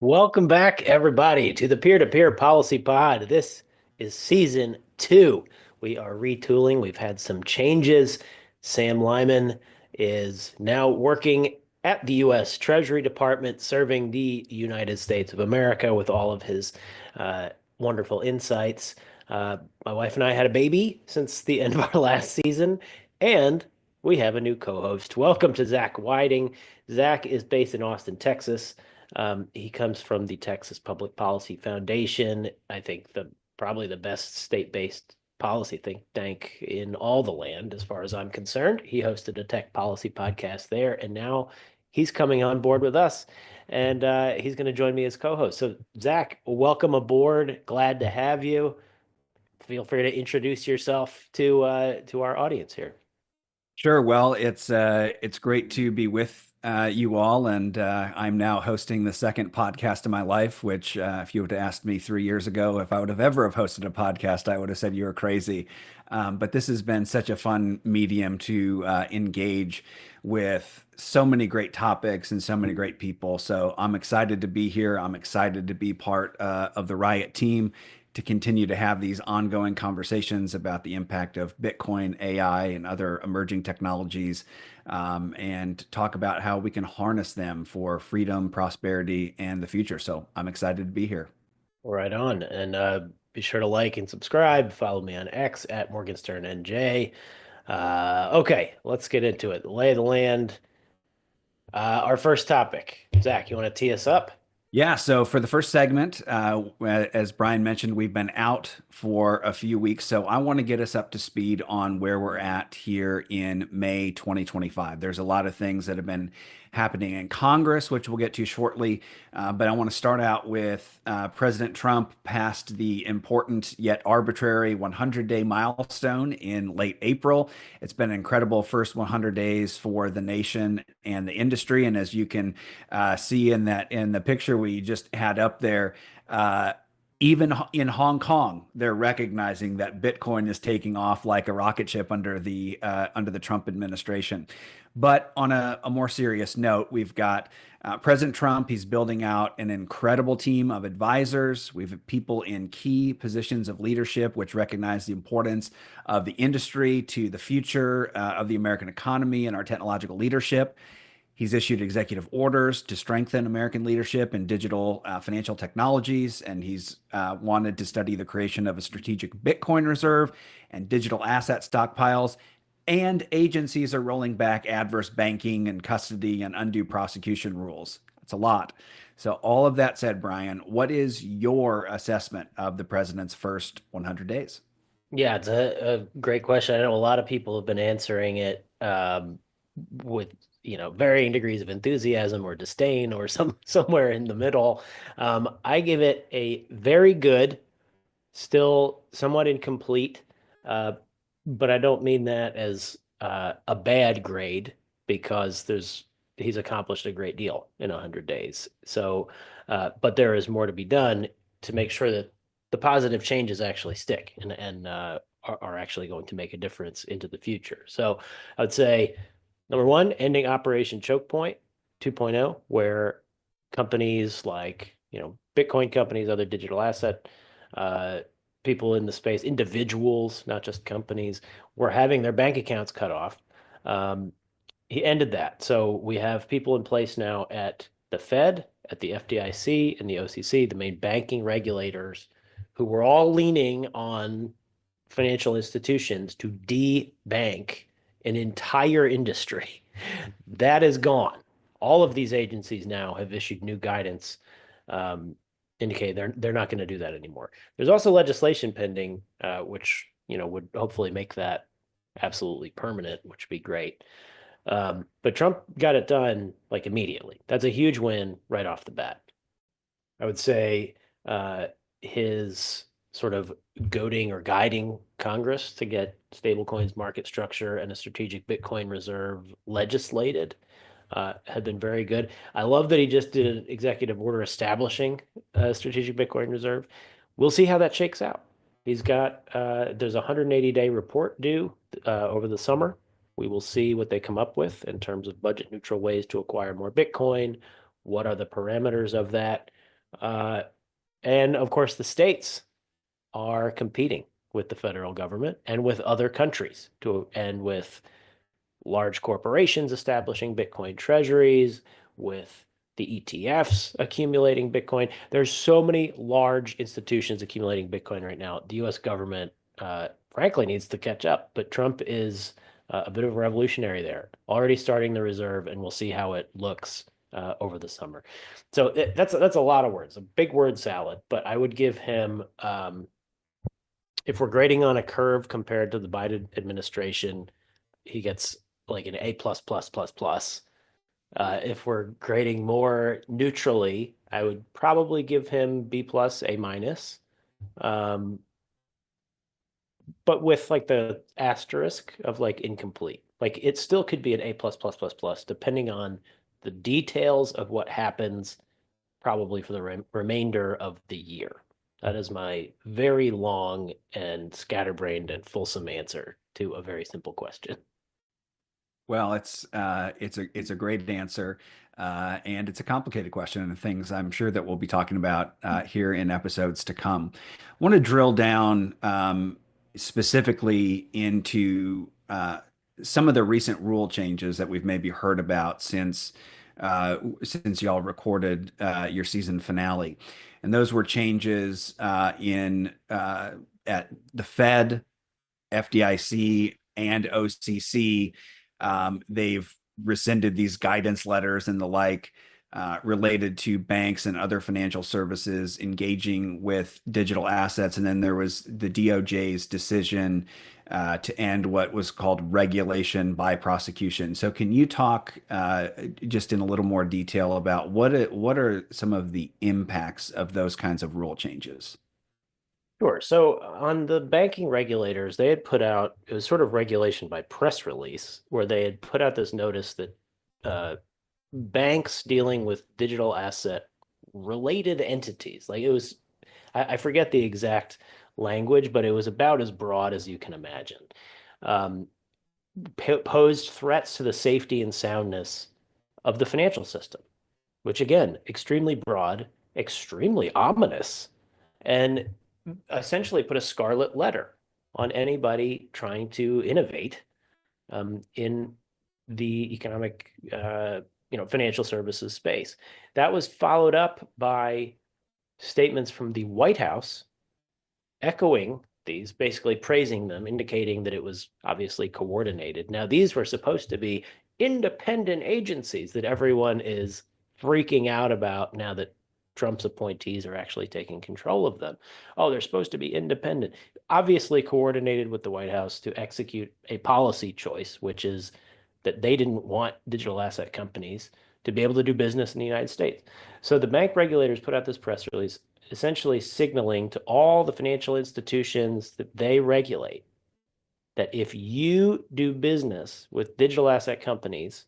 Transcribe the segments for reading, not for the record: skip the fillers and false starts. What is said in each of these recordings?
Welcome back, everybody, to the Peer-to-Peer Policy Pod. This is season two. We are retooling. We've had some changes. Sam Lyman is now working at the U.S. Treasury Department, serving the United States of America with all of his uh, wonderful insights. Uh, my wife and I had a baby since the end of our last season, and we have a new co-host. Welcome to Zach Whiting. Zach is based in Austin, Texas. He comes from the Texas Public Policy Foundation. I think probably the best state-based policy think tank in all the land, as far as I'm concerned. He hosted a tech policy podcast there, and now he's coming on board with us, and he's going to join me as co-host. So, Zach, welcome aboard. Glad to have you. Feel free to introduce yourself to our audience here. Sure. Well, it's great to be with you all, and I'm now hosting the second podcast of my life. Which, if you would have asked me 3 years ago if I would have ever have hosted a podcast, I would have said you were crazy. But this has been such a fun medium to engage with so many great topics and so many great people. So I'm excited to be here. I'm excited to be part of the Riot team to continue to have these ongoing conversations about the impact of Bitcoin, AI, and other emerging technologies, and talk about how we can harness them for freedom, prosperity, and the future. So I'm excited to be here. Right on. And be sure to like and subscribe. Follow me on X at MorgansternNJ. Okay, let's get into it. The lay of the land. Our first topic. Zach, you want to tee us up? Yeah, so for the first segment, as Brian mentioned, we've been out for a few weeks. So I want to get us up to speed on where we're at here in May 2025. There's a lot of things that have been happening in Congress, which we'll get to shortly. But I want to start out with President Trump passed the important yet arbitrary 100-day milestone in late April. It's been an incredible first 100 days for the nation and the industry. And as you can see in the picture we just had up there, even in Hong Kong, they're recognizing that Bitcoin is taking off like a rocket ship under the Trump administration. But on a more serious note, we've got President Trump. He's building out an incredible team of advisors. We have people in key positions of leadership, which recognize the importance of the industry to the future of the American economy and our technological leadership. He's issued executive orders to strengthen American leadership in digital financial technologies, and he's wanted to study the creation of a strategic Bitcoin reserve and digital asset stockpiles. And agencies are rolling back adverse banking and custody and undue prosecution rules. That's a lot. So, all of that said, Brian, what is your assessment of the president's first 100 days? Yeah, it's a great question. I know a lot of people have been answering it with varying degrees of enthusiasm or disdain or somewhere in the middle. I give it a very good, still somewhat incomplete, uh, but I don't mean that as a bad grade because he's accomplished a great deal in 100 days. So, but there is more to be done to make sure that the positive changes actually stick and are actually going to make a difference into the future. So I would say number one, ending Operation Choke Point 2.0, where companies like, Bitcoin companies, other digital asset uh, people in the space, individuals, not just companies, were having their bank accounts cut off. Um, he ended that. So we have people in place now at the Fed, at the FDIC, and the OCC, the main banking regulators, who were all leaning on financial institutions to debank an entire industry. That is gone. All of these agencies now have issued new guidance, um, indicating they're not going to do that anymore. There's also legislation pending, which would hopefully make that absolutely permanent, which would be great. But Trump got it done like immediately. That's a huge win right off the bat. I would say his sort of goading or guiding Congress to get stablecoins market structure and a strategic Bitcoin reserve legislated had been very good. I love that he just did an executive order establishing a strategic Bitcoin reserve. We'll see how that shakes out. There's a 180-day report due over the summer. We will see what they come up with in terms of budget neutral ways to acquire more Bitcoin. What are the parameters of that? Uh, and of course, the states are competing with the federal government and with other countries and with large corporations establishing Bitcoin treasuries, with the ETFs accumulating Bitcoin. There's so many large institutions accumulating Bitcoin right now. The US government, frankly, needs to catch up, but Trump is a bit of a revolutionary there, already starting the reserve, and we'll see how it looks over the summer. So that's a lot of words, a big word salad, but I would give him, if we're grading on a curve compared to the Biden administration, he gets like an A plus plus plus plus. If we're grading more neutrally, I would probably give him B plus, A minus. Um, but with like the asterisk of like incomplete. Like it still could be an A plus plus plus plus, depending on the details of what happens probably for the remainder of the year. That is my very long and scatterbrained and fulsome answer to a very simple question. Well, it's a great answer, and it's a complicated question, and things I'm sure that we'll be talking about here in episodes to come. I want to drill down specifically into some of the recent rule changes that we've maybe heard about since y'all recorded your season finale, and those were changes in at the Fed, FDIC, and OCC. They've rescinded these guidance letters and the like related to banks and other financial services engaging with digital assets. And then there was the DOJ's decision to end what was called regulation by prosecution. So, can you talk just in a little more detail about what are some of the impacts of those kinds of rule changes? Sure. So on the banking regulators, they had put out, it was sort of regulation by press release, where they had put out this notice that uh, banks dealing with digital asset related entities, like it was, I forget the exact language, but it was about as broad as you can imagine, um, posed threats to the safety and soundness of the financial system, which again, extremely broad, extremely ominous, and essentially put a scarlet letter on anybody trying to innovate in the economic, financial services space. That was followed up by statements from the White House echoing these, basically praising them, indicating that it was obviously coordinated. Now, these were supposed to be independent agencies that everyone is freaking out about now that Trump's appointees are actually taking control of them. Oh, they're supposed to be independent, obviously coordinated with the White House to execute a policy choice, which is that they didn't want digital asset companies to be able to do business in the United States. So the bank regulators put out this press release essentially signaling to all the financial institutions that they regulate that if you do business with digital asset companies,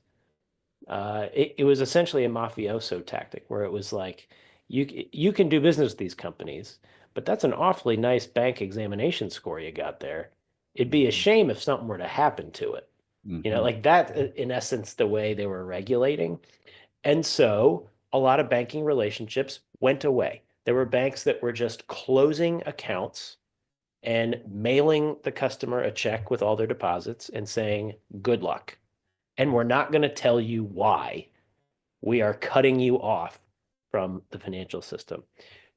it was essentially a mafioso tactic where it was like, you can do business with these companies, but that's an awfully nice bank examination score you got there. It'd be a Mhm. shame if something were to happen to it. Mhm. Like that, in essence, the way they were regulating. And so a lot of banking relationships went away. There were banks that were just closing accounts and mailing the customer a check with all their deposits and saying, good luck. And we're not going to tell you why. We are cutting you off from the financial system.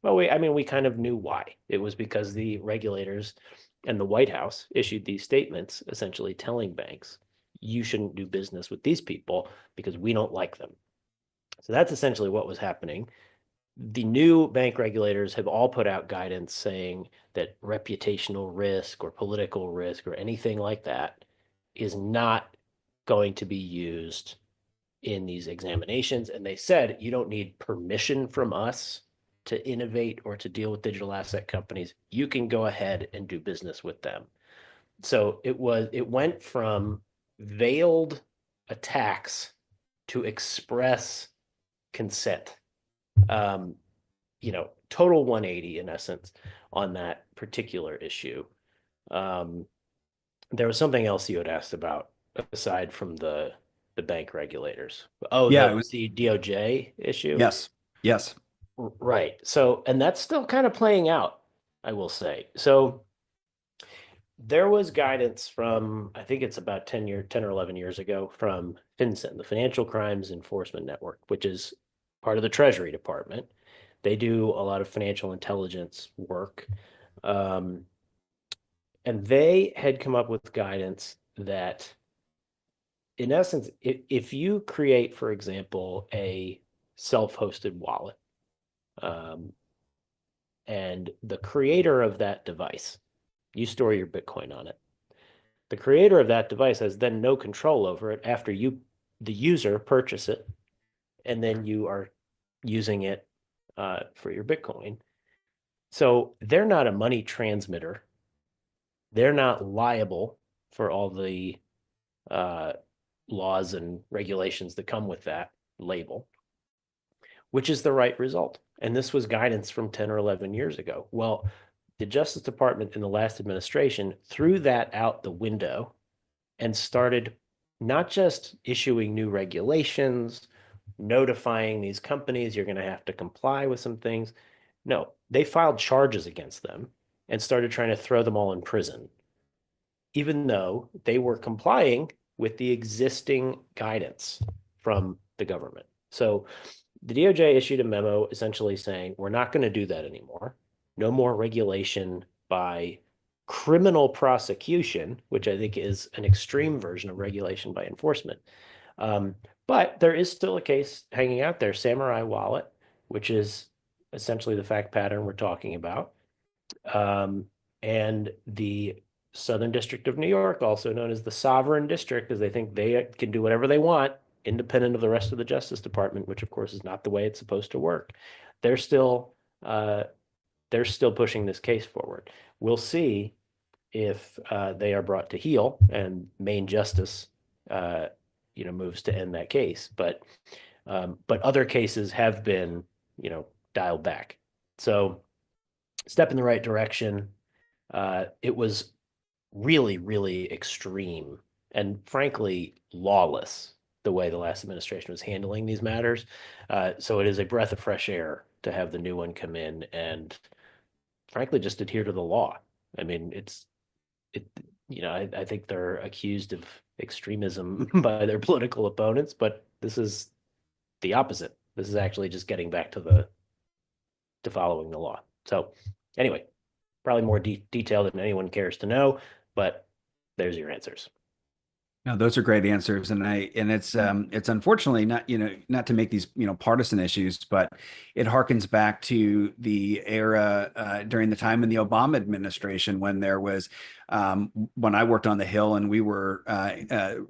Well, I mean, we kind of knew why. It was because the regulators and the White House issued these statements essentially telling banks, you shouldn't do business with these people because we don't like them. So that's essentially what was happening. The new bank regulators have all put out guidance saying that reputational risk or political risk or anything like that is not going to be used in these examinations. And they said you don't need permission from us to innovate or to deal with digital asset companies. You can go ahead and do business with them. So it went from veiled attacks to express consent. Um, Total 180 in essence on that particular issue. Um, there was something else you had asked about aside from the bank regulators. Oh, Yeah, the it was the DOJ issue. yes, yes. Right. So, and that's still kind of playing out, I will say. So there was guidance from, I think it's about 10 or 11 years ago from FinCEN, the Financial Crimes Enforcement Network, which is part of the Treasury Department. They do a lot of financial intelligence work. Um, and they had come up with guidance that, in essence, if you create, for example, a self-hosted wallet, um, and the creator of that device, you store your Bitcoin on it. The creator of that device has then no control over it after you, the user, purchase it, and then you are using it for your Bitcoin. So they're not a money transmitter. They're not liable for all the uh, laws and regulations that come with that label, which is the right result. And this was guidance from 10 or 11 years ago. Well, the Justice Department in the last administration threw that out the window and started not just issuing new regulations, notifying these companies you're going to have to comply with some things. No, they filed charges against them and started trying to throw them all in prison, even though they were complying with the existing guidance from the government. So the DOJ issued a memo essentially saying, we're not going to do that anymore. No more regulation by criminal prosecution, which I think is an extreme version of regulation by enforcement. Um, but there is still a case hanging out there, Samurai Wallet, which is essentially the fact pattern we're talking about. Um, and the Southern District of New York, also known as the Sovereign District, because they think they can do whatever they want, independent of the rest of the Justice Department, which of course is not the way it's supposed to work. They're still uh, they're still pushing this case forward. We'll see if they are brought to heel and Main Justice, uh, moves to end that case. But other cases have been, dialed back. So step in the right direction. It was really, really extreme and frankly lawless the way the last administration was handling these matters. So it is a breath of fresh air to have the new one come in and frankly just adhere to the law. I mean, it, I think they're accused of extremism by their political opponents, but this is the opposite. This is actually just getting back to following the law. So anyway, probably more detail than anyone cares to know, but there's your answers. No, those are great answers, and it's unfortunately not not to make these partisan issues, but it harkens back to the era during the time in the Obama administration when there was when I worked on the Hill and we were the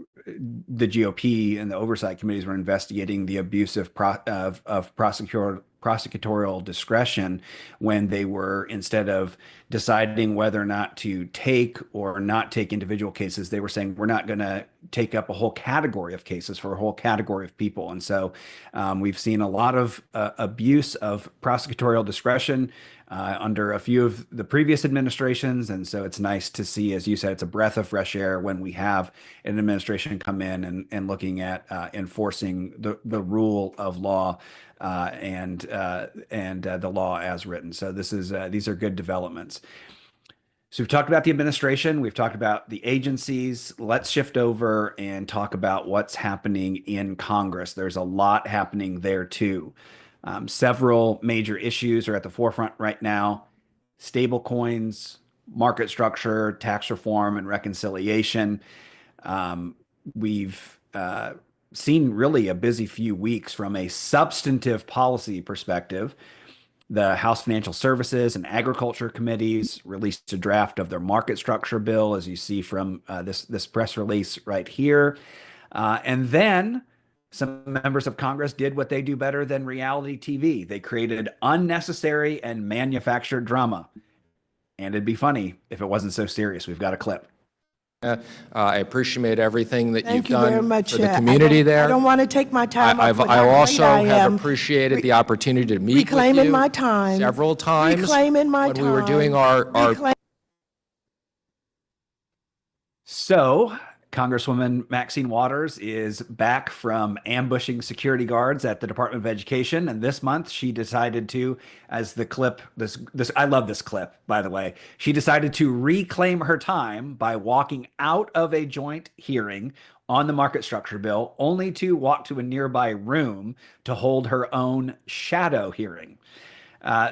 GOP and the oversight committees were investigating the abuse of prosecutorial discretion when they were, instead of deciding whether or not to take or not take individual cases, they were saying we're not going to take up a whole category of cases for a whole category of people. And so we've seen a lot of abuse of prosecutorial discretion under a few of the previous administrations. And so it's nice to see, as you said, it's a breath of fresh air when we have an administration come in looking at enforcing the rule of law and the law as written. So these are good developments. So we've talked about the administration, we've talked about the agencies. Let's shift over and talk about what's happening in Congress. There's a lot happening there too. Several major issues are at the forefront right now: stable coins, market structure, tax reform, and reconciliation. We've seen really a busy few weeks from a substantive policy perspective. The House Financial Services and Agriculture Committees released a draft of their market structure bill, as you see from this press release right here. And then some members of Congress did what they do better than reality TV. They created unnecessary and manufactured drama. And it'd be funny if it wasn't so serious. We've got a clip. I appreciate everything that Thank you've you very done much. for the community there. I don't want to take my time up with I how great also I have am. appreciated the opportunity to meet with Reclaiming you my time. several times Reclaiming my when we were time. doing our So Congresswoman Maxine Waters is back from ambushing security guards at the Department of Education, and this month she decided to, as the clip, this I love this clip, by the way. She decided to reclaim her time by walking out of a joint hearing on the market structure bill, only to walk to a nearby room to hold her own shadow hearing.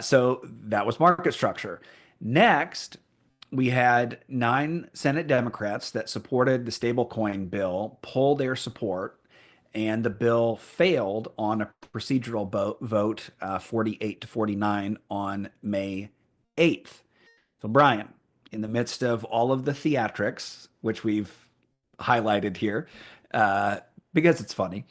So that was market structure. Next, we had 9 Senate Democrats that supported the stablecoin bill pull their support, and the bill failed on a procedural vote, 48 to 49 on May 8th. So, Brian, in the midst of all of the theatrics, which we've highlighted here, uh, because it's funny,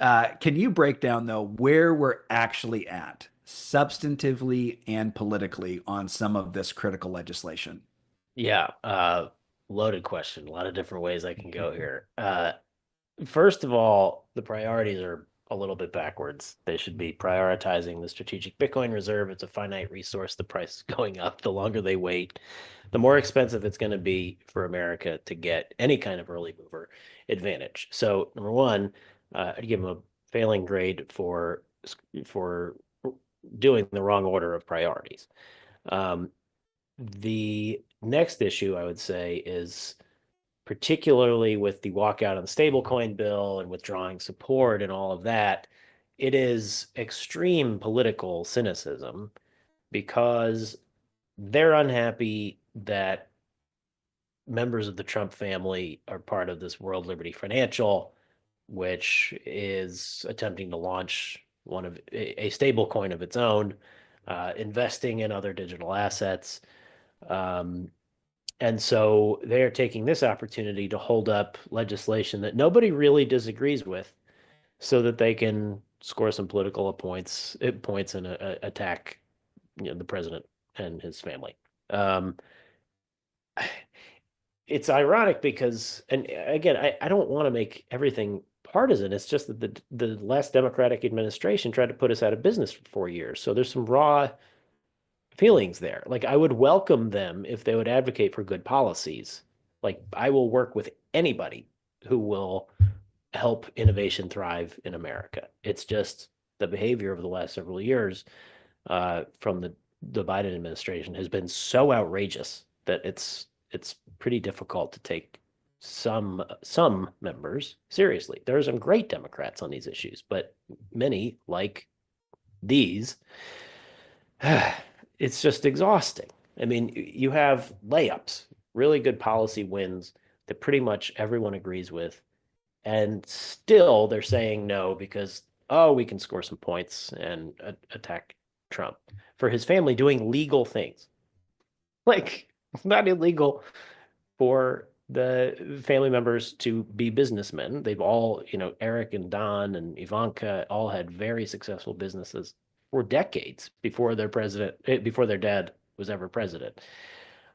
can you break down, though, where we're actually at substantively and politically on some of this critical legislation? Yeah, loaded question. A lot of different ways I can go here. First of all, the priorities are a little bit backwards. They should be prioritizing the strategic Bitcoin reserve. It's a finite resource. The price is going up. The longer they wait, the more expensive it's going to be for America to get any kind of early mover advantage. So, number one, I'd give them a failing grade for doing the wrong order of priorities. Um, the next issue I would say is particularly with the walkout on the stablecoin bill and withdrawing support and all of that, it is extreme political cynicism because they're unhappy that members of the Trump family are part of this World Liberty Financial, which is attempting to launch one of a stable coin of its own, investing in other digital assets. Um, and so they're taking this opportunity to hold up legislation that nobody really disagrees with so that they can score some political points and attack, the president and his family. Um, it's ironic because, and again, I don't want to make everything partisan. It's just that the last Democratic administration tried to put us out of business for 4 years. So there's some raw feelings there. Like I would welcome them if they would advocate for good policies. Like I will work with anybody who will help innovation thrive in America. It's just the behavior over the last several years from the Biden administration has been so outrageous that it's pretty difficult to take some members seriously. There are some great Democrats on these issues, but many like these it's just exhausting. I mean, you have layups, really good policy wins that pretty much everyone agrees with, and still they're saying no because, oh, we can score some points and attack Trump for his family doing legal things. Like, it's not illegal for the family members to be businessmen. They've all, Eric and Don and Ivanka all had very successful businesses for decades before their dad was ever president.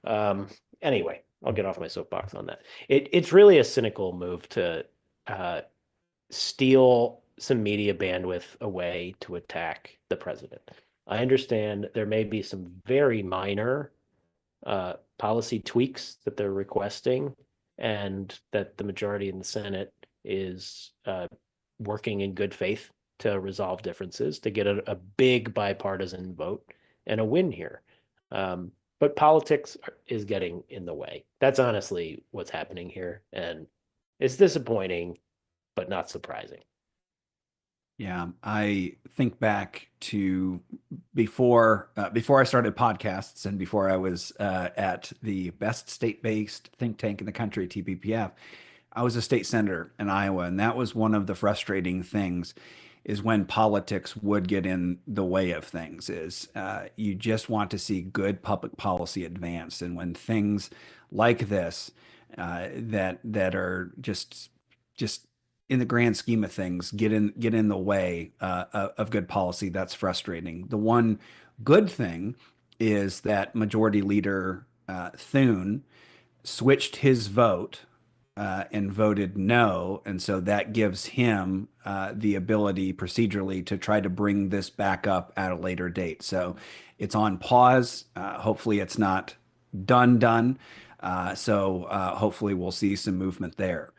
Um, anyway, I'll get off my soapbox on that. It's really a cynical move to uh, steal some media bandwidth away to attack the president. I understand there may be some very minor policy tweaks that they're requesting, and that the majority in the Senate is working in good faith to resolve differences, to get a big bipartisan vote and a win here. But politics is getting in the way. That's honestly what's happening here. And it's disappointing, but not surprising. Yeah, I think back to before I started podcasts and before I was at the best state-based think tank in the country, TPPF. I was a state senator in Iowa, and that was one of the frustrating things is when politics would get in the way of things is you just want to see good public policy advance. And when things like this that are just in the grand scheme of things get in the way of good policy, that's frustrating. The one good thing is that Majority Leader Thune switched his vote and voted no. And so that gives him the ability procedurally to try to bring this back up at a later date. So it's on pause. Hopefully, it's not done. So hopefully, we'll see some movement there.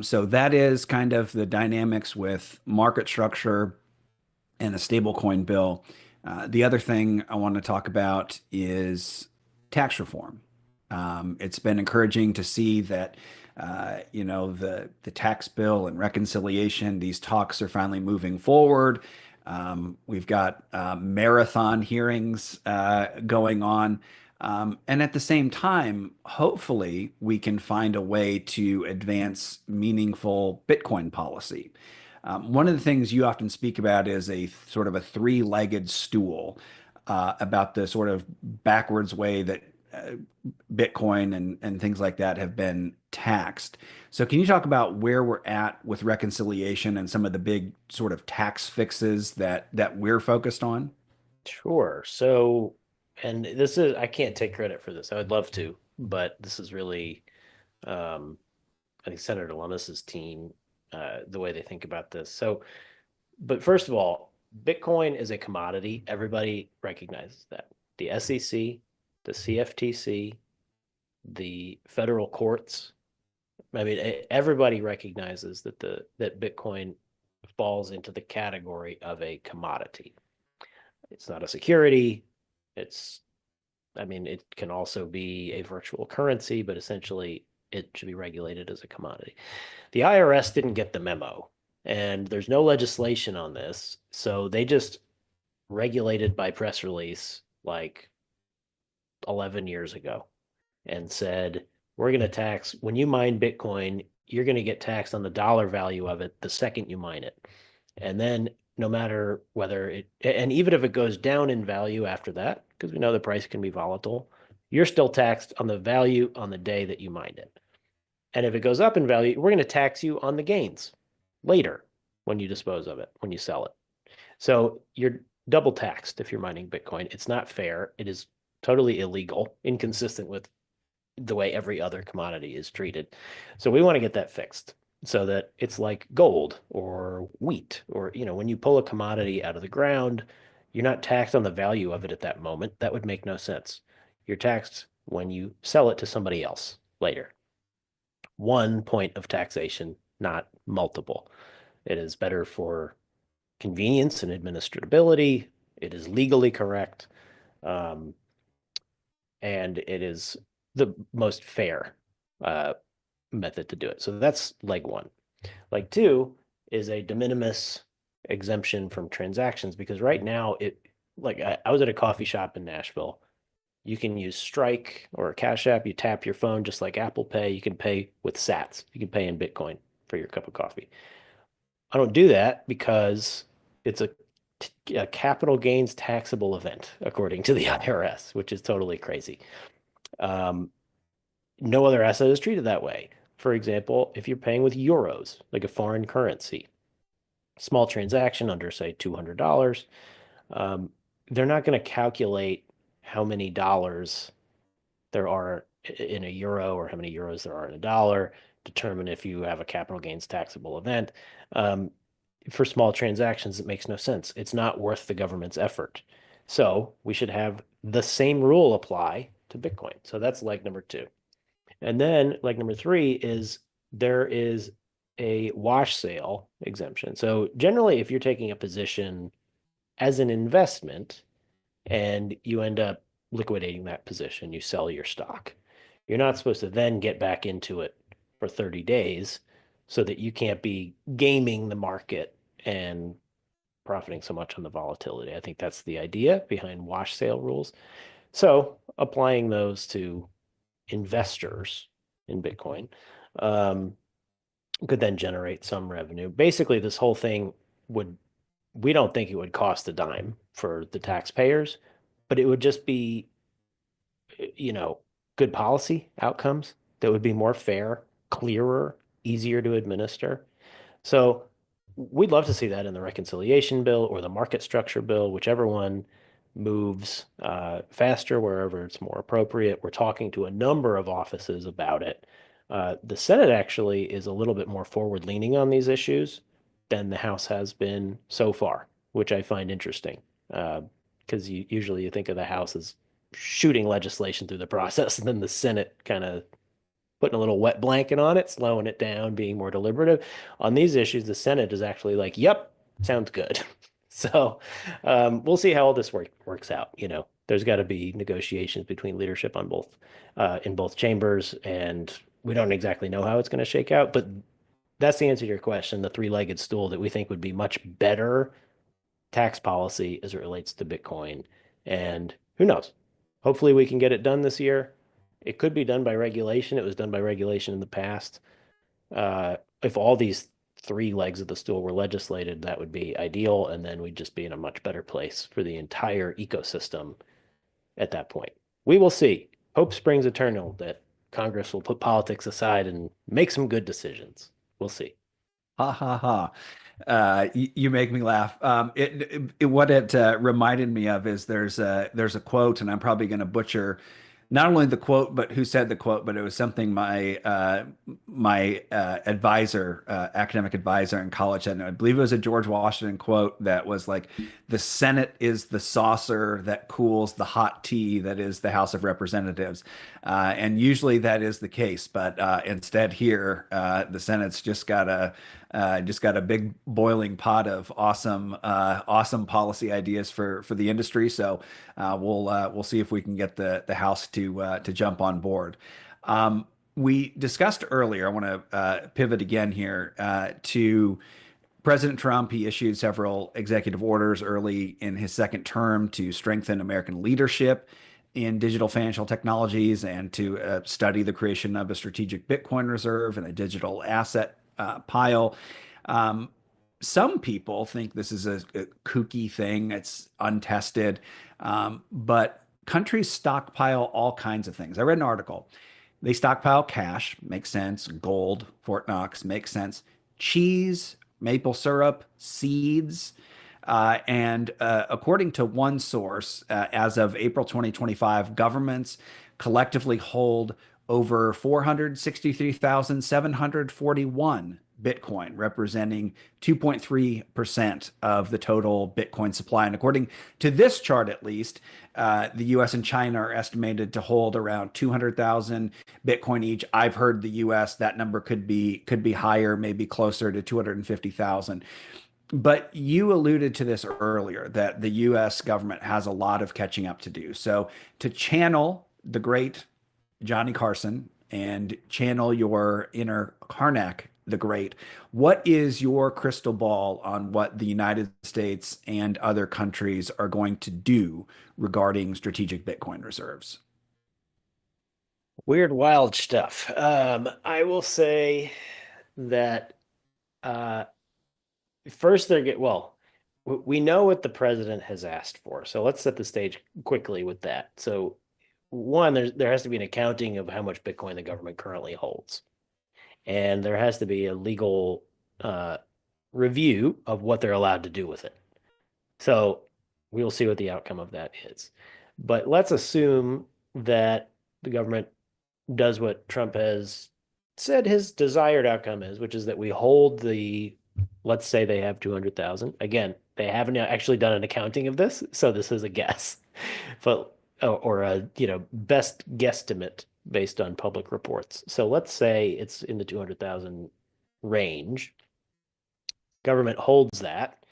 So that is kind of the dynamics with market structure and the stablecoin bill. The other thing I want to talk about is tax reform. It's been encouraging to see that, the tax bill and reconciliation, these talks are finally moving forward. We've got marathon hearings going on. And at the same time, hopefully, we can find a way to advance meaningful Bitcoin policy. One of the things you often speak about is a sort of a three-legged stool, about the sort of backwards way that uh, Bitcoin and things like that have been taxed. So, can you talk about where we're at with reconciliation and some of the big sort of tax fixes that we're focused on? Sure. So, and this is, I can't take credit for this. I would love to, but this is really, um, I think Senator Lummis's team, the way they think about this. So, but first of all, Bitcoin is a commodity. Everybody recognizes that. The SEC, the CFTC, the federal courts. I mean, everybody recognizes that that Bitcoin falls into the category of a commodity. It's not a security. It's, I mean, it can also be a virtual currency, but essentially it should be regulated as a commodity. The IRS didn't get the memo, and there's no legislation on this. So they just regulated by press release like 11 years ago and said, we're going to tax when you mine Bitcoin, you're going to get taxed on the dollar value of it the second you mine it. And then no matter whether and even if it goes down in value after that, because we know the price can be volatile, you're still taxed on the value on the day that you mined it. And if it goes up in value, we're going to tax you on the gains later when you dispose of it, when you sell it. So you're double taxed if you're mining Bitcoin. It's not fair. It is totally illegal, inconsistent with the way every other commodity is treated. So we want to get that fixed so that it's like gold or wheat or, when you pull a commodity out of the ground, you're not taxed on the value of it at that moment. That would make no sense. You're taxed when you sell it to somebody else later. One point of taxation, not multiple. It is better for convenience and administrability. It is legally correct. Um, and it is the most fair uh, method to do it. So that's leg one. Leg two is a de minimis exemption from transactions because right now I was at a coffee shop in Nashville. You can use Strike or a Cash App. You tap your phone just like Apple Pay. You can pay with Sats. You can pay in Bitcoin for your cup of coffee. I don't do that because it's a capital gains taxable event, according to the IRS, which is totally crazy. Um, no other asset is treated that way. For example, if you're paying with euros, like a foreign currency, small transaction under, say, $200, um, they're not going to calculate how many dollars there are in a euro or how many euros there are in a dollar, determine if you have a capital gains taxable event. Um, for small transactions, it makes no sense. It's not worth the government's effort. So we should have the same rule apply to Bitcoin. So that's leg number two. And then leg number three is there is a wash sale exemption. So generally, if you're taking a position as an investment and you end up liquidating that position, you sell your stock. You're not supposed to then get back into it for 30 days so that you can't be gaming the market and profiting so much on the volatility. I think that's the idea behind wash sale rules. So applying those to investors in Bitcoin um, could then generate some revenue. Basically, this whole thing would, we don't think it would cost a dime for the taxpayers, but it would just be, you know, good policy outcomes that would be more fair, clearer, easier to administer. So we'd love to see that in the reconciliation bill or the market structure bill, whichever one moves faster, wherever it's more appropriate. We're talking to a number of offices about it. The Senate actually is a little bit more forward leaning on these issues than the House has been so far, which I find interesting. Because usually you think of the House as shooting legislation through the process, and then the Senate kind of putting a little wet blanket on it, slowing it down, being more deliberative. On these issues, the Senate is actually like, yep, sounds good. So we'll see how all this works out. There's got to be negotiations between leadership on both in both chambers, and we don't exactly know how it's going to shake out. But that's the answer to your question, the three-legged stool that we think would be much better tax policy as it relates to Bitcoin. And who knows? Hopefully we can get it done this year. It could be done by regulation. It was done by regulation in the past. If all these three legs of the stool were legislated, that would be ideal, and then we'd just be in a much better place for the entire ecosystem at that point. We will see. Hope springs eternal that Congress will put politics aside and make some good decisions. We'll see. Ha ha ha. You make me laugh. What it reminded me of is there's a quote, and I'm probably going to butcher not only the quote, but who said the quote. But it was something my advisor, academic advisor in college, and I believe it was a George Washington quote that was like, "The Senate is the saucer that cools the hot tea that is the House of Representatives," and usually that is the case. But instead, here the Senate's just got a big boiling pot of awesome policy ideas for the industry. So we'll see if we can get the House to jump on board. We discussed earlier. I want to pivot again here to President Trump. He issued several executive orders early in his second term to strengthen American leadership in digital financial technologies and to study the creation of a strategic Bitcoin reserve and a digital asset pile. Um, some people think this is a kooky thing. It's untested, but countries stockpile all kinds of things. I read an article. They stockpile cash, makes sense. Gold, Fort Knox, makes sense. Cheese, maple syrup, seeds. And according to one source, as of April 2025, governments collectively hold over 463,741 Bitcoin, representing 2.3% of the total Bitcoin supply. And according to this chart, at least, the US and China are estimated to hold around 200,000 Bitcoin each. I've heard the US, that number could be higher, maybe closer to 250,000. But you alluded to this earlier that the US government has a lot of catching up to do. So to channel the great Johnny Carson and channel your inner Karnak the Great, what is your crystal ball on what the United States and other countries are going to do regarding strategic Bitcoin reserves? Weird, wild stuff. I will say that uh, first we know what the president has asked for. So let's set the stage quickly with that. So one, there has to be an accounting of how much Bitcoin the government currently holds, and there has to be a legal uh, review of what they're allowed to do with it. So we'll see what the outcome of that is. But let's assume that the government does what Trump has said his desired outcome is, which is that we hold let's say they have 200,000. Again, they haven't actually done an accounting of this, so this is a guess, but or a, best guesstimate based on public reports. So let's say it's in the 200,000 range. Government holds that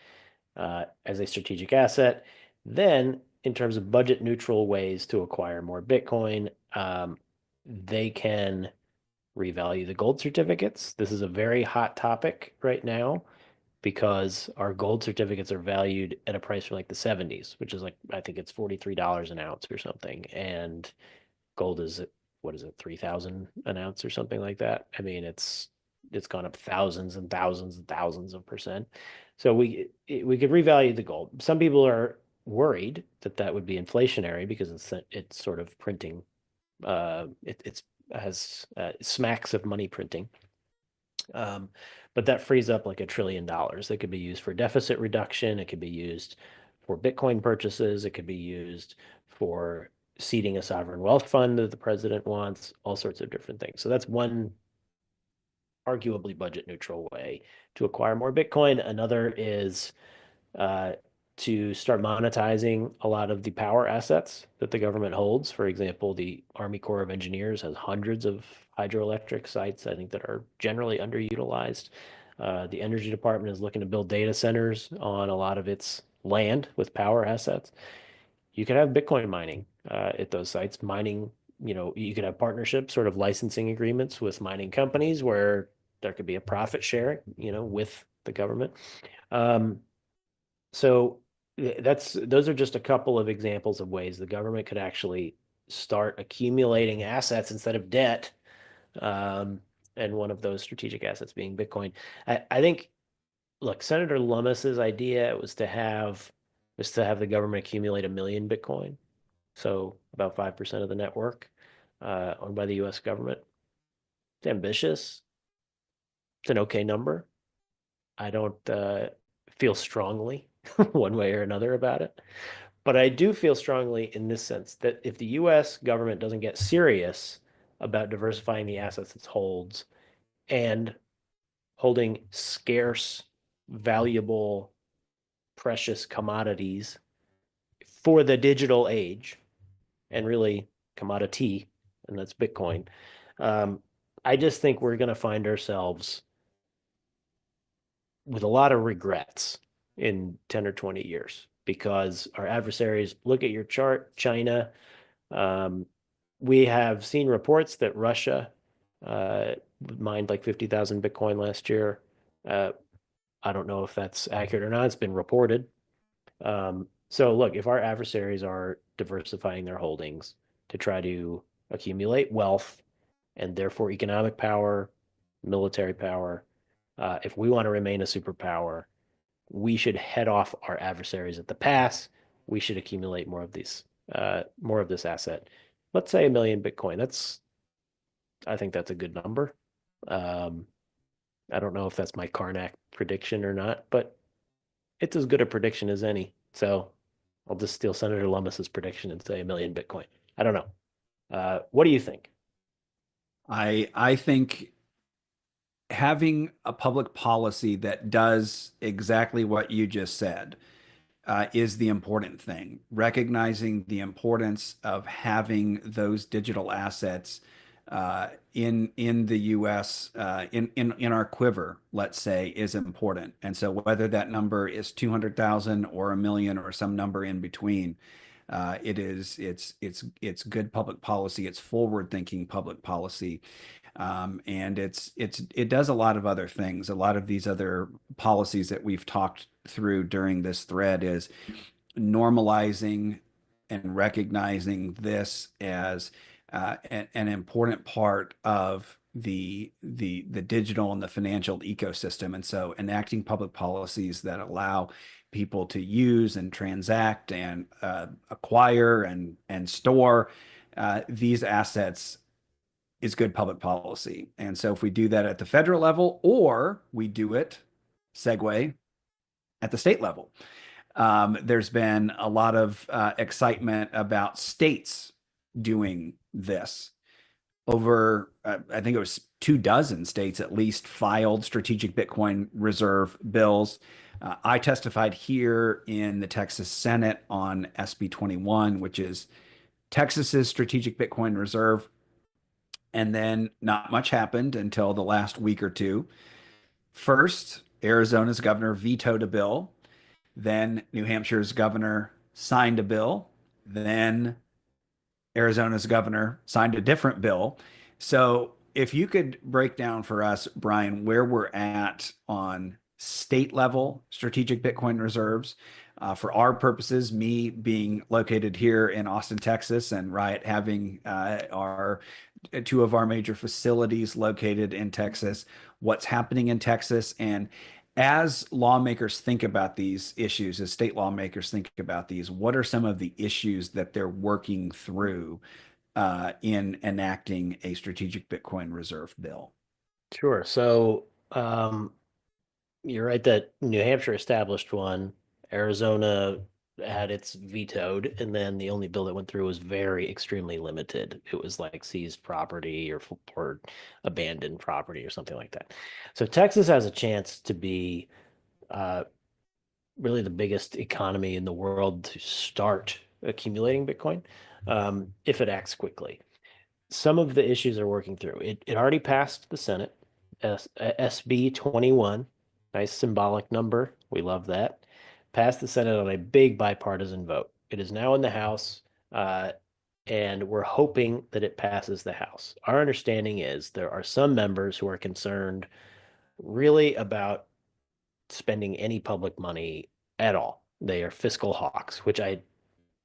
as a strategic asset. Then, in terms of budget neutral ways to acquire more Bitcoin, they can revalue the gold certificates. This is a very hot topic right now because our gold certificates are valued at a price from like the 70s, which is like, I think it's $43 an ounce or something. And gold is, what is it, 3,000 an ounce or something like that. I mean, it's gone up thousands and thousands and thousands of percent. So we could revalue the gold. Some people are worried that that would be inflationary because it's sort of printing. It's has smacks of money printing. Um, but that frees up like $1 trillion that could be used for deficit reduction. It could be used for Bitcoin purchases. It could be used for seeding a sovereign wealth fund that the president wants, all sorts of different things. So that's one arguably budget neutral way to acquire more Bitcoin. Another is to start monetizing a lot of the power assets that the government holds. For example, the Army Corps of Engineers has hundreds of hydroelectric sites, I think, that are generally underutilized. The Energy Department is looking to build data centers on a lot of its land with power assets. You could have Bitcoin mining at those sites. Mining, you could have partnerships, sort of licensing agreements with mining companies where there could be a profit sharing, with the government. Um, so those are just a couple of examples of ways the government could actually start accumulating assets instead of debt. Um, and one of those strategic assets being Bitcoin. I think, look, Senator Lummis's idea was to have the government accumulate 1 million Bitcoin, so about 5% of the network owned by the U.S. government. It's ambitious. It's an okay number. I don't feel strongly one way or another about it. But I do feel strongly in this sense that if the US government doesn't get serious about diversifying the assets it holds and holding scarce, valuable, precious commodities for the digital age, and really commodity, and that's Bitcoin, um, I just think we're going to find ourselves with a lot of regrets in 10 or 20 years because our adversaries look at your chart, China. Um, we have seen reports that Russia uh, mined like 50,000 Bitcoin last year. Uh, I don't know if that's accurate or not. It's been reported. So look, if our adversaries are diversifying their holdings to try to accumulate wealth and therefore economic power, military power, if we want to remain a superpower, we should head off our adversaries at the pass. We should accumulate more of this asset. Let's say 1 million Bitcoin. I think that's a good number. Um, I don't know if that's my Karnak prediction or not, but it's as good a prediction as any. So I'll just steal Senator Lummis's prediction and say 1 million Bitcoin. I don't know. What do you think? I think having a public policy that does exactly what you just said is the important thing. Recognizing the importance of having those digital assets in the U.S. In our quiver, let's say, is important. And so whether that number is 200,000 or 1 million or some number in between, it's good public policy. It's forward-thinking public policy. And it does a lot of other things. A lot of these other policies that we've talked through during this thread is normalizing and recognizing this as an important part of the digital and the financial ecosystem. And so enacting public policies that allow people to use and transact and acquire and store these assets is good public policy. And so if we do that at the federal level or we do it, segue, at the state level, there's been a lot of excitement about states doing this. Over, I think it was 24 states at least filed strategic Bitcoin reserve bills. I testified here in the Texas Senate on SB 21, which is Texas's strategic Bitcoin reserve. And then not much happened until the last week or two. First, Arizona's governor vetoed a bill. Then New Hampshire's governor signed a bill. Then Arizona's governor signed a different bill. So if you could break down for us, Brian, where we're at on state level strategic Bitcoin reserves. For our purposes, me being located here in Austin, Texas, and Riot having our two of our major facilities located in Texas, what's happening in Texas, and as lawmakers think about these issues, as state lawmakers think about these, what are some of the issues that they're working through in enacting a strategic Bitcoin reserve bill? Sure. So you're right that New Hampshire established one. Arizona had its vetoed, and then the only bill that went through was very extremely limited. It was like seized property or abandoned property or something like that. So Texas has a chance to be uh, really the biggest economy in the world to start accumulating Bitcoin, if it acts quickly. Some of the issues are working through. It already passed the Senate, SB 21, nice symbolic number. We love that. Passed the Senate on a big bipartisan vote. It is now in the House, uh, and we're hoping that it passes the House. Our understanding is there are some members who are concerned really about spending any public money at all. They are fiscal hawks, which I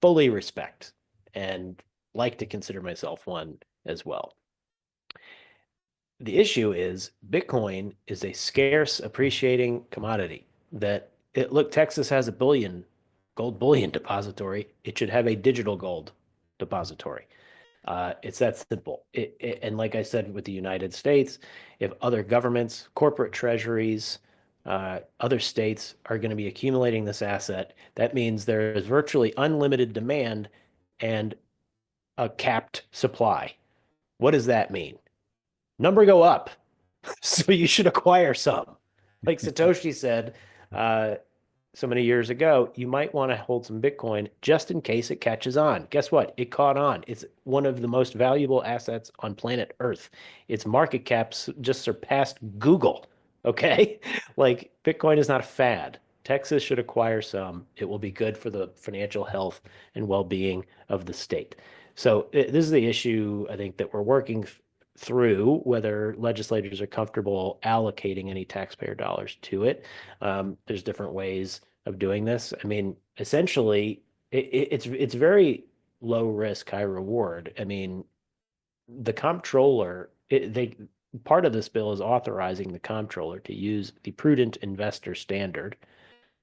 fully respect and like to consider myself one as well. The issue is Bitcoin is a scarce appreciating commodity that look, Texas has a gold bullion depository. It should have a digital gold depository. It's that simple. And like I said, with the United States, if other governments, corporate treasuries, other states are going to be accumulating this asset, that means there is virtually unlimited demand and a capped supply. What does that mean? Number go up. So you should acquire some. Like Satoshi said so many years ago, you might want to hold some Bitcoin just in case it catches on. Guess what? It caught on. It's one of the most valuable assets on planet Earth. Its market caps just surpassed Google. Okay? Like Bitcoin is not a fad. Texas should acquire some. It will be good for the financial health and well-being of the state. So this is the issue I think that we're working through whether legislators are comfortable allocating any taxpayer dollars to it. There's different ways of doing this. I mean, essentially, it's very low risk, high reward. I mean, the comptroller, they part of this bill is authorizing the comptroller to use the prudent investor standard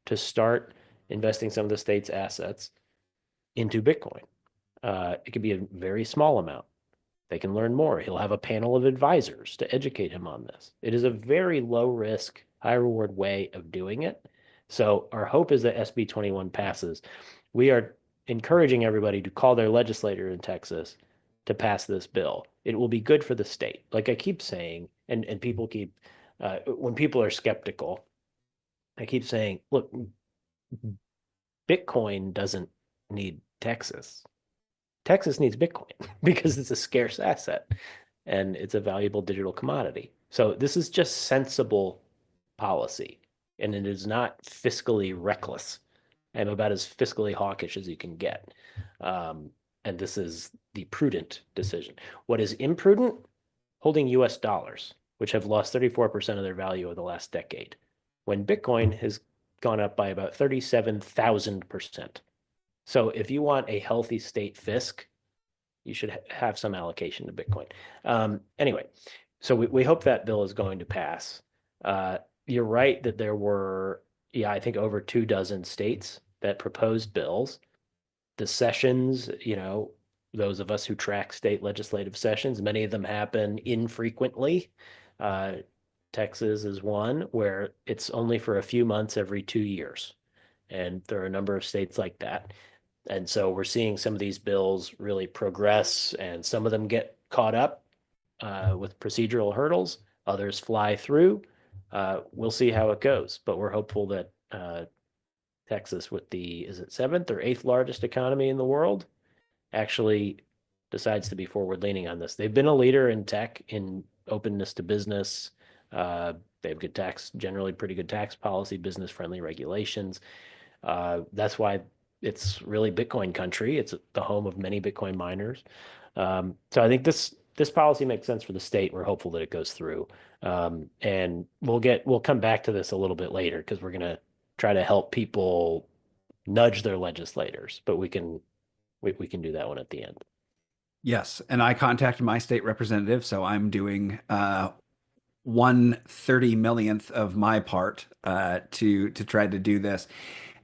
to start investing some of the state's assets into Bitcoin. It could be a very small amount. They can learn more. He'll have a panel of advisors to educate him on this. It is a very low risk, high reward way of doing it. So our hope is that SB 21 passes. We are encouraging everybody to call their legislator in Texas to pass this bill. It will be good for the state. Like I keep saying, and people keep, when people are skeptical, I keep saying, look, Bitcoin doesn't need Texas. Texas needs Bitcoin because it's a scarce asset and it's a valuable digital commodity. So this is just sensible policy and it is not fiscally reckless. I'm about as fiscally hawkish as you can get. And this is the prudent decision. What is imprudent? Holding US dollars, which have lost 34% of their value over the last decade, when Bitcoin has gone up by about 37,000%. So if you want a healthy state fisc, you should have some allocation to Bitcoin. Anyway, so we hope that bill is going to pass. You're right that there were, yeah, I think over 24 states that proposed bills. The sessions, those of us who track state legislative sessions, many of them happen infrequently. Uh, Texas is one where it's only for a few months every 2 years. And there are a number of states like that. And so we're seeing some of these bills really progress, and some of them get caught up with procedural hurdles. Others fly through. We'll see how it goes, but we're hopeful that Texas, with the, is it seventh or eighth largest economy in the world, actually decides to be forward leaning on this. They've been a leader in tech, in openness to business. They have good tax, generally pretty good tax policy, business friendly regulations. That's why it's really Bitcoin country. It's the home of many Bitcoin miners. So I think this policy makes sense for the state. We're hopeful that it goes through. And we'll come back to this a little bit later because we're gonna try to help people nudge their legislators, but we can do that one at the end. Yes, and I contacted my state representative, so I'm doing 1/30 millionth of my part to try to do this.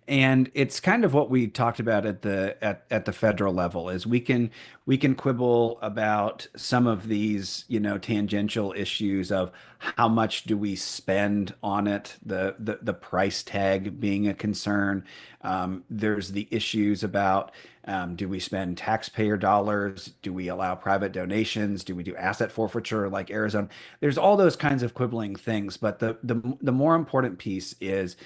And it's kind of what we talked about at the federal level is we can quibble about some of these, tangential issues of how much do we spend on it, the price tag being a concern. There's the issues about do we spend taxpayer dollars? Do we allow private donations? Do we do asset forfeiture like Arizona? There's all those kinds of quibbling things, but the more important piece is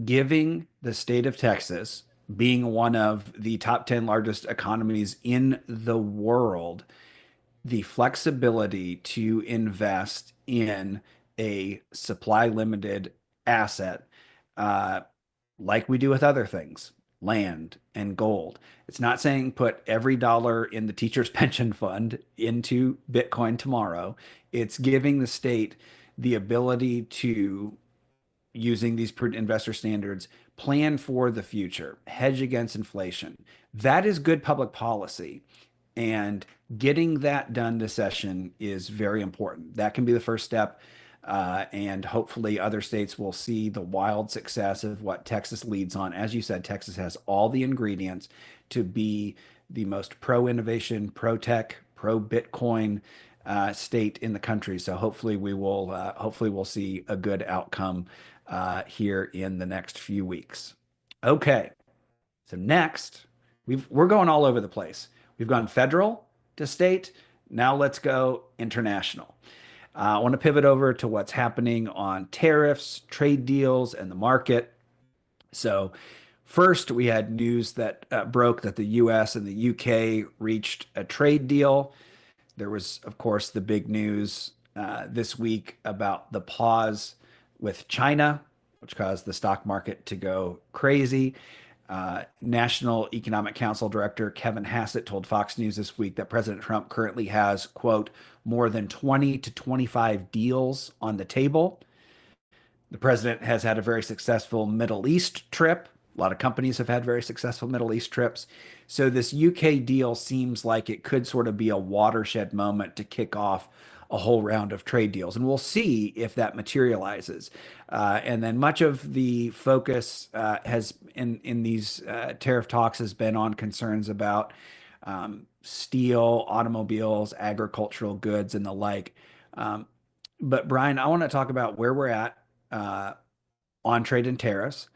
giving the state of Texas, being one of the top 10 largest economies in the world, the flexibility to invest in a supply limited asset, uh, like we do with other things, land and gold. It's not saying put every dollar in the teacher's pension fund into Bitcoin tomorrow. It's giving the state the ability to, using these investor standards, plan for the future, hedge against inflation. That is good public policy. And getting that done this session is very important. That can be the first step. And hopefully, other states will see the wild success of what Texas leads on. As you said, Texas has all the ingredients to be the most pro innovation, pro tech, pro Bitcoin state in the country. So hopefully we'll see a good outcome here in the next few weeks. Okay, so next we're going all over the place. We've gone federal to state. Now let's go international. I want to pivot over to what's happening on tariffs, trade deals, and the market. So, first, we had news that broke that the US and the UK reached a trade deal. There was, of course, the big news this week about the pause with China, which caused the stock market to go crazy. National Economic Council Director Kevin Hassett told Fox News this week that President Trump currently has, quote, more than 20 to 25 deals on the table. The president has had a very successful Middle East trip. A lot of companies have had very successful Middle East trips. So this UK deal seems like it could sort of be a watershed moment to kick off a whole round of trade deals. And we'll see if that materializes. And then much of the focus has in these tariff talks has been on concerns about steel, automobiles, agricultural goods, and the like. Um, but Brian, I want to talk about where we're at uh, on trade and tariffs.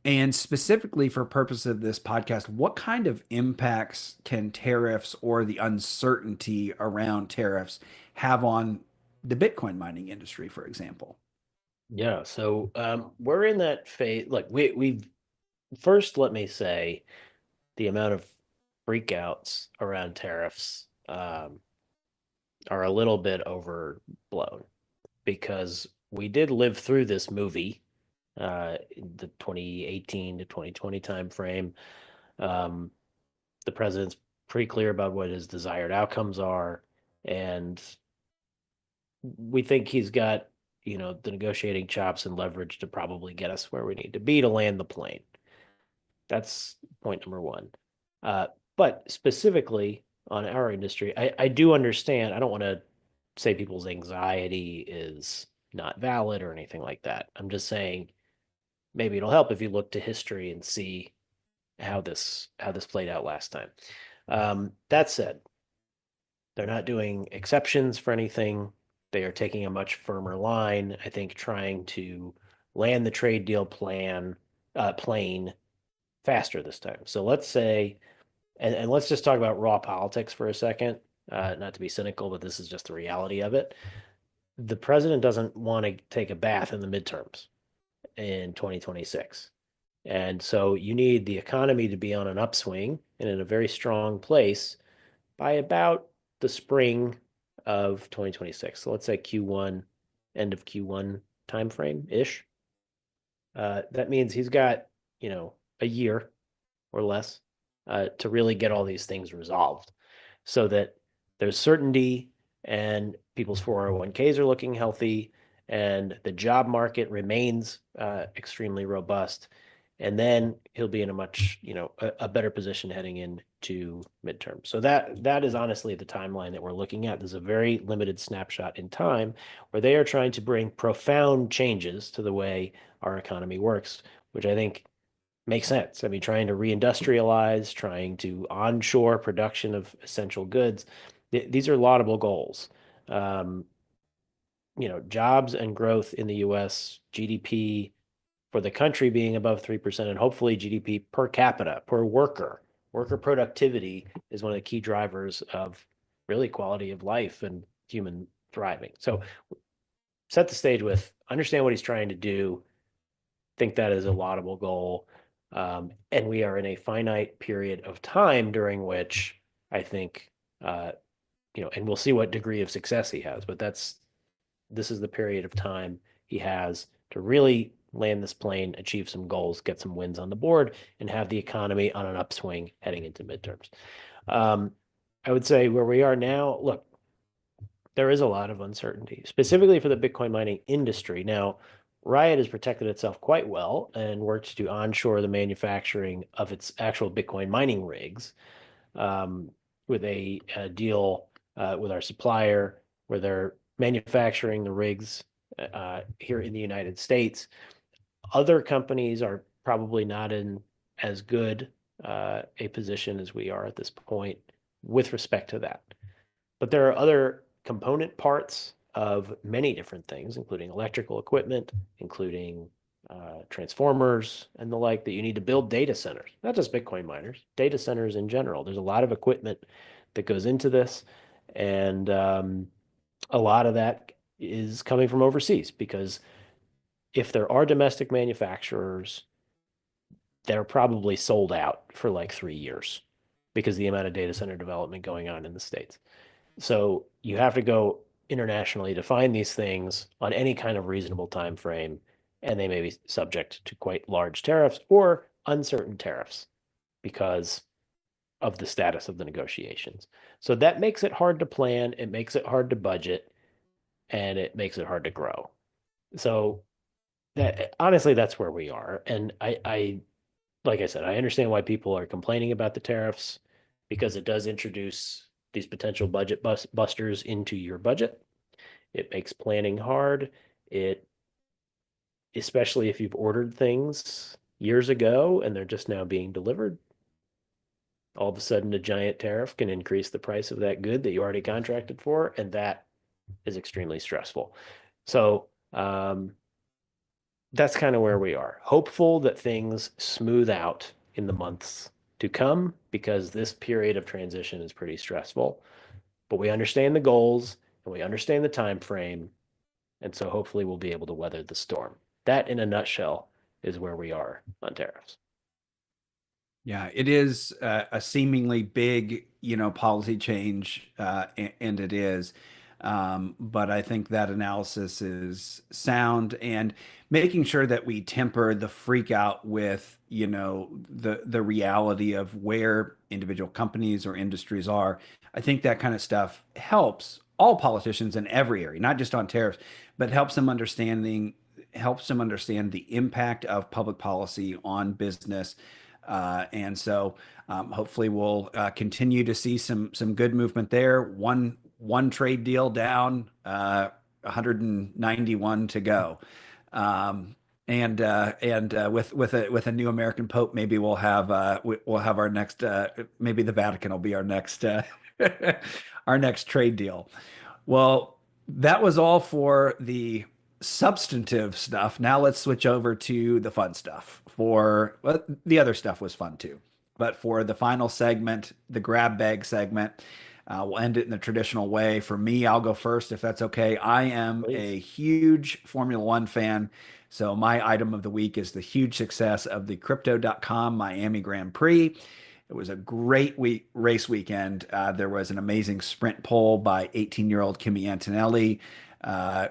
And specifically for purpose of this podcast, what kind of impacts can tariffs or the uncertainty around tariffs have on the Bitcoin mining industry, for example? Yeah, so we're in that phase. Like we've first, let me say the amount of freakouts around tariffs are a little bit overblown because we did live through this movie, the 2018 to 2020 timeframe. Um, the president's pretty clear about what his desired outcomes are, and we think he's got, the negotiating chops and leverage to probably get us where we need to be to land the plane. That's point number one. Uh, but specifically on our industry, I do understand. I don't want to say people's anxiety is not valid or anything like that. I'm just saying maybe it'll help if you look to history and see how this played out last time. That said, they're not doing exceptions for anything. They are taking a much firmer line, I think, trying to land the trade deal plane faster this time. So let's say, and let's just talk about raw politics for a second. Not to be cynical, but this is just the reality of it. The president doesn't want to take a bath in the midterms in 2026. And so you need the economy to be on an upswing and in a very strong place by about the spring of 2026. So let's say Q1, end of Q1 timeframe ish. That means he's got, a year or less to really get all these things resolved so that there's certainty and people's 401ks are looking healthy and the job market remains extremely robust. And then he'll be in a much, a better position heading into midterm. So that is honestly the timeline that we're looking at. There's a very limited snapshot in time where they are trying to bring profound changes to the way our economy works, which I think makes sense. I mean, trying to reindustrialize, trying to onshore production of essential goods, these are laudable goals. Um, Jobs and growth in the US, GDP for the country being above 3%, and hopefully GDP per capita, per worker. Worker productivity is one of the key drivers of really quality of life and human thriving. So set the stage with understand what he's trying to do, think that is a laudable goal. And we are in a finite period of time during which I think, uh, and we'll see what degree of success he has, but this is the period of time he has to really land this plane, achieve some goals, get some wins on the board, and have the economy on an upswing heading into midterms. Um, I would say where we are now, look, there is a lot of uncertainty, specifically for the Bitcoin mining industry. Now, Riot has protected itself quite well and worked to onshore the manufacturing of its actual Bitcoin mining rigs um, with a deal with our supplier where they're manufacturing the rigs here in the United States. Other companies are probably not in as good a position as we are at this point with respect to that. But there are other component parts of many different things, including electrical equipment, including transformers and the like, that you need to build data centers, not just Bitcoin miners, data centers in general. There's a lot of equipment that goes into this, and a lot of that is coming from overseas because if there are domestic manufacturers, they're probably sold out for like 3 years because the amount of data center development going on in the States. So you have to go internationally to find these things on any kind of reasonable time frame, and they may be subject to quite large tariffs or uncertain tariffs because of the status of the negotiations. So that makes it hard to plan, it makes it hard to budget, and it makes it hard to grow. So that honestly, that's where we are. And I like I said, I understand why people are complaining about the tariffs because it does introduce these potential busters into your budget. It makes planning hard. It, especially if you've ordered things years ago and they're just now being delivered, all of a sudden a giant tariff can increase the price of that good that you already contracted for, and that is extremely stressful. So, that's kind of where we are. Hopeful that things smooth out in the months to come because this period of transition is pretty stressful. But we understand the goals and we understand the time frame, and so hopefully we'll be able to weather the storm. That, in a nutshell, is where we are on tariffs. Yeah, it is a seemingly big, policy change, and it is. But I think that analysis is sound and making sure that we temper the freak out with, the reality of where individual companies or industries are. I think that kind of stuff helps all politicians in every area, not just on tariffs, but helps them understand the impact of public policy on business, and so hopefully we'll continue to see some good movement there. One trade deal down, 191 to go. And with a new American Pope, maybe we'll have our next, maybe the Vatican will be our next our next trade deal. Well, that was all for the substantive stuff. Now let's switch over to the fun stuff. Well, the other stuff was fun too. But for the final segment, the grab bag segment, we'll end it in the traditional way. For me, I'll go first if that's okay. I am Please. a huge Formula One fan. So my item of the week is the huge success of the Crypto.com Miami Grand Prix. It was a great race weekend. There was an amazing sprint pole by 18-year-old Kimi Antonelli,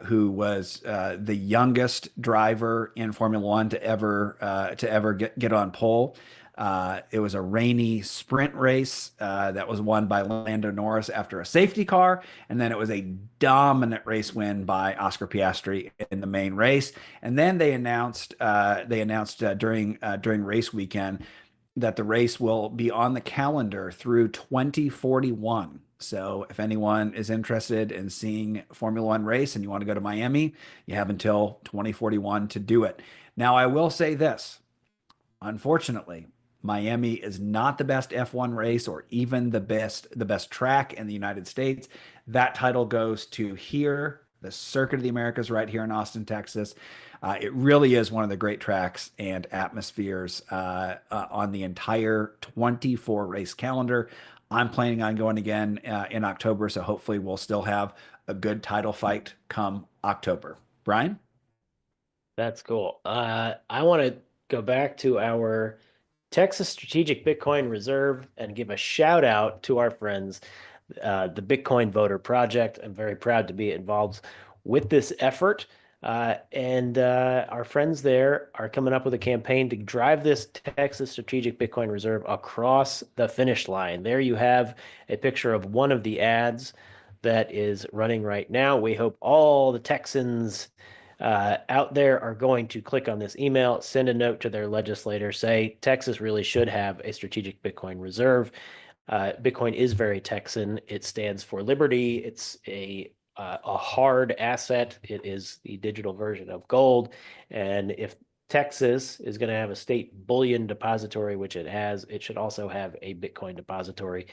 who was the youngest driver in Formula One to ever get on pole. It was a rainy sprint race that was won by Lando Norris after a safety car, and then it was a dominant race win by Oscar Piastri in the main race. And then they announced during race weekend that the race will be on the calendar through 2041. So if anyone is interested in seeing Formula One race and you want to go to Miami, you have until 2041 to do it. Now, I will say this. Unfortunately, Miami is not the best F1 race or even the best track in the United States. That title goes to here, the Circuit of the Americas right here in Austin, Texas. It really is one of the great tracks and atmospheres on the entire 24 race calendar. I'm planning on going again in October, so hopefully we'll still have a good title fight come October. Brian? That's cool. I want to go back to our Texas Strategic Bitcoin Reserve and give a shout out to our friends, the Bitcoin Voter Project. I'm very proud to be involved with this effort. And our friends there are coming up with a campaign to drive this Texas Strategic Bitcoin Reserve across the finish line. There you have a picture of one of the ads that is running right now. We hope all the Texans out there are going to click on this email, send a note to their legislator, say Texas really should have a strategic Bitcoin reserve. Bitcoin is very Texan. It stands for liberty. It's a hard asset. It is the digital version of gold. And if Texas is going to have a state bullion depository, which it has, it should also have a Bitcoin depository.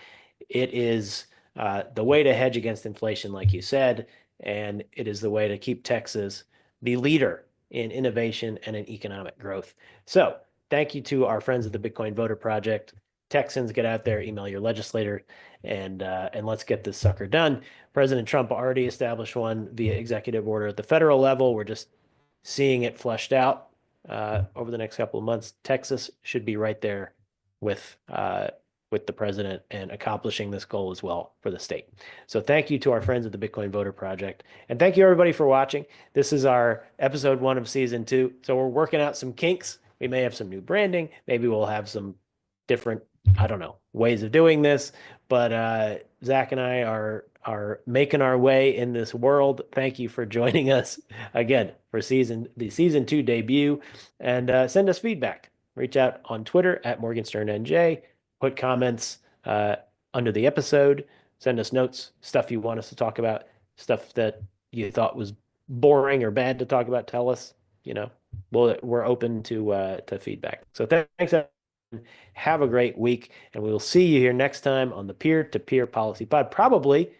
It is the way to hedge against inflation, like you said, and it is the way to keep Texas the leader in innovation and in economic growth. So, thank you to our friends at the Bitcoin Voter Project. Texans, get out there, email your legislator, and let's get this sucker done. President Trump already established one via executive order at the federal level. We're just seeing it fleshed out over the next couple of months. Texas should be right there with the president and accomplishing this goal as well for the state. So thank you to our friends at the Bitcoin Voter Project. And thank you everybody for watching. This is our episode 1 of season 2. So we're working out some kinks. We may have some new branding. Maybe we'll have some different, I don't know, ways of doing this. But Zach and I are making our way in this world. Thank you for joining us again for the season 2 debut. And send us feedback. Reach out on Twitter at MorganSternNJ. Put comments under the episode. Send us notes, stuff you want us to talk about, stuff that you thought was boring or bad to talk about. Tell us. You know, we're open to feedback. So thanks, everyone. Have a great week, and we will see you here next time on the Peer to Peer Policy Pod. Probably,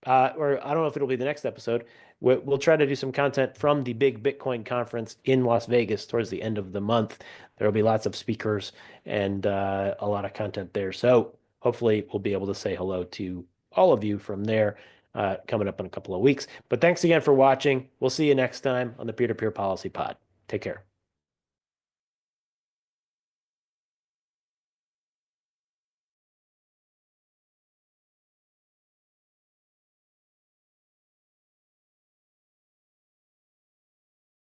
or I don't know if it'll be the next episode. We'll try to do some content from the big Bitcoin conference in Las Vegas towards the end of the month. There will be lots of speakers and a lot of content there. So hopefully we'll be able to say hello to all of you from there coming up in a couple of weeks. But thanks again for watching. We'll see you next time on the Peer to Peer Policy Pod. Take care.